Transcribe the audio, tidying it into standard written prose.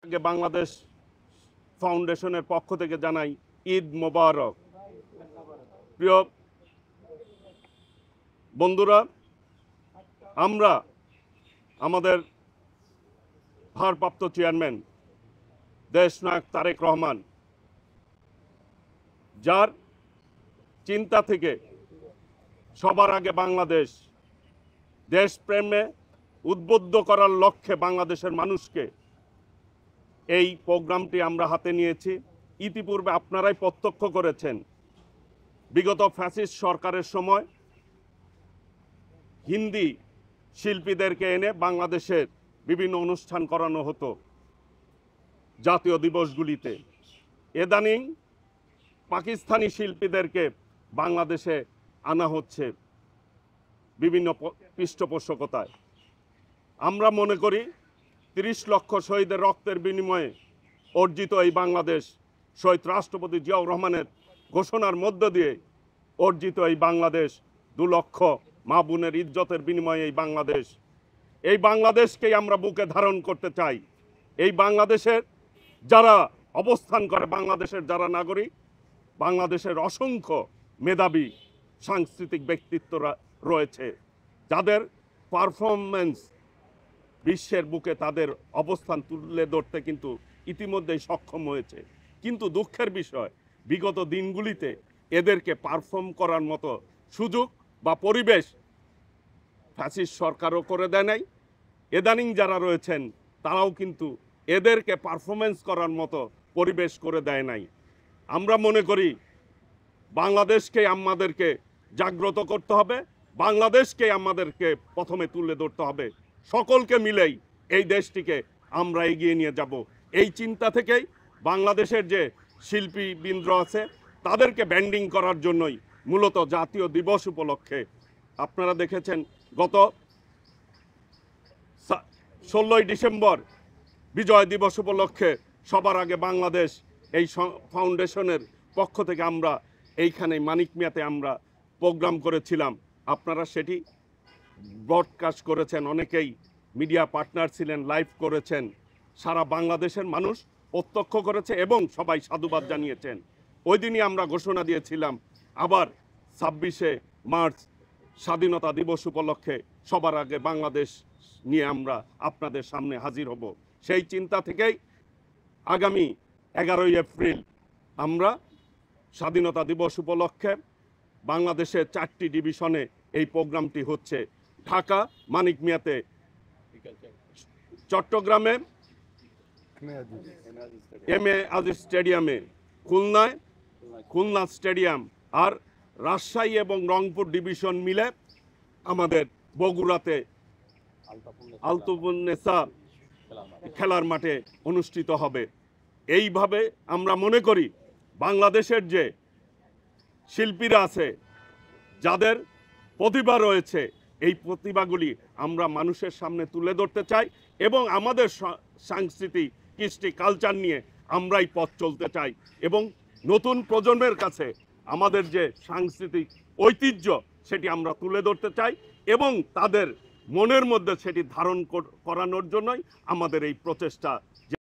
আগে বাংলাদেশ ফাউন্ডেশনের পক্ষ থেকে জানাই ঈদ মোবারক। প্রিয় বন্ধুরা, আমরা আমাদের ভারপ্রাপ্ত চেয়ারম্যান দেশনায়ক তারেক রহমান, যার চিন্তা থেকে সবার আগে বাংলাদেশ দেশপ্রেমে উদ্বুদ্ধ করার লক্ষ্যে বাংলাদেশের মানুষকে এই প্রোগ্রামটি আমরা হাতে নিয়েছি। ইতিপূর্বে আপনারাই প্রত্যক্ষ করেছেন, বিগত ফ্যাসিস্ট সরকারের সময় হিন্দি শিল্পীদেরকে এনে বাংলাদেশের বিভিন্ন অনুষ্ঠান করানো হতো জাতীয় দিবসগুলিতে। ইদানিং পাকিস্তানি শিল্পীদেরকে বাংলাদেশে আনা হচ্ছে বিভিন্ন পৃষ্ঠপোষকতায়। আমরা মনে করি ৩০ লক্ষ শহীদের রক্তের বিনিময়ে অর্জিত এই বাংলাদেশ, শহীদ রাষ্ট্রপতি জিয়াউর রহমানের ঘোষণার মধ্য দিয়ে অর্জিত এই বাংলাদেশ, ২ লক্ষ মা বোনের ইজ্জতের বিনিময়ে এই বাংলাদেশকেই আমরা বুকে ধারণ করতে চাই। এই বাংলাদেশের যারা অবস্থান করে, বাংলাদেশের যারা নাগরিক, বাংলাদেশের অসংখ্য মেধাবী সাংস্কৃতিক ব্যক্তিত্বরা রয়েছে, যাদের পারফরমেন্স বিশ্বের বুকে তাদের অবস্থান তুলে ধরতে কিন্তু ইতিমধ্যেই সক্ষম হয়েছে। কিন্তু দুঃখের বিষয়, বিগত দিনগুলিতে এদেরকে পারফর্ম করার মতো সুযোগ বা পরিবেশ ফ্যাসিস্ট সরকারও করে দেয় নাই। ইদানিং যারা রয়েছেন তারাও কিন্তু এদেরকে পারফরমেন্স করার মতো পরিবেশ করে দেয় নাই। আমরা মনে করি বাংলাদেশকে আমাদেরকে জাগ্রত করতে হবে, বাংলাদেশকে আমাদেরকে প্রথমে তুলে ধরতে হবে। সকলকে মিলেই এই দেশটিকে আমরা এগিয়ে নিয়ে যাব। এই চিন্তা থেকেই বাংলাদেশের যে শিল্পীবৃন্দ আছে তাদেরকে ব্যান্ডিং করার জন্যই মূলত জাতীয় দিবস উপলক্ষে আপনারা দেখেছেন গত 16ই ডিসেম্বর বিজয় দিবস উপলক্ষে সবার আগে বাংলাদেশ এই ফাউন্ডেশনের পক্ষ থেকে আমরা এইখানে মানিক মিয়াতে আমরা প্রোগ্রাম করেছিলাম। আপনারা সেটি ব্রডকাস্ট করেছেন, অনেকেই মিডিয়া পার্টনার ছিলেন, লাইভ করেছেন, সারা বাংলাদেশের মানুষ প্রত্যক্ষ করেছে এবং সবাই সাধুবাদ জানিয়েছেন। ওই দিনই আমরা ঘোষণা দিয়েছিলাম আবার 26শে মার্চ স্বাধীনতা দিবস উপলক্ষে সবার আগে বাংলাদেশ নিয়ে আমরা আপনাদের সামনে হাজির হব। সেই চিন্তা থেকেই আগামী 11ই এপ্রিল আমরা স্বাধীনতা দিবস উপলক্ষে বাংলাদেশের 4টি ডিভিশনে এই প্রোগ্রামটি হচ্ছে। ঢাকা মানিক মিয়াতে, চট্টগ্রামে এম এ আজিজ স্টেডিয়ামে, খুলনায় খুলনা স্টেডিয়াম, আর রাজশাহী এবং রংপুর ডিভিশন মিলে আমাদের বগুড়াতে আলতাফুন্নেসা খেলার মাঠে অনুষ্ঠিত হবে। এইভাবে আমরা মনে করি বাংলাদেশের যে শিল্পীরা আছে, যাদের প্রতিভা রয়েছে, এই প্রতিভাগুলি আমরা মানুষের সামনে তুলে ধরতে চাই এবং আমাদের সাংস্কৃতিক কৃষ্টি কালচার নিয়ে আমরাই পথ চলতে চাই এবং নতুন প্রজন্মের কাছে আমাদের যে সাংস্কৃতিক ঐতিহ্য সেটি আমরা তুলে ধরতে চাই এবং তাদের মনের মধ্যে সেটি ধারণ করানোর জন্যই আমাদের এই প্রচেষ্টা।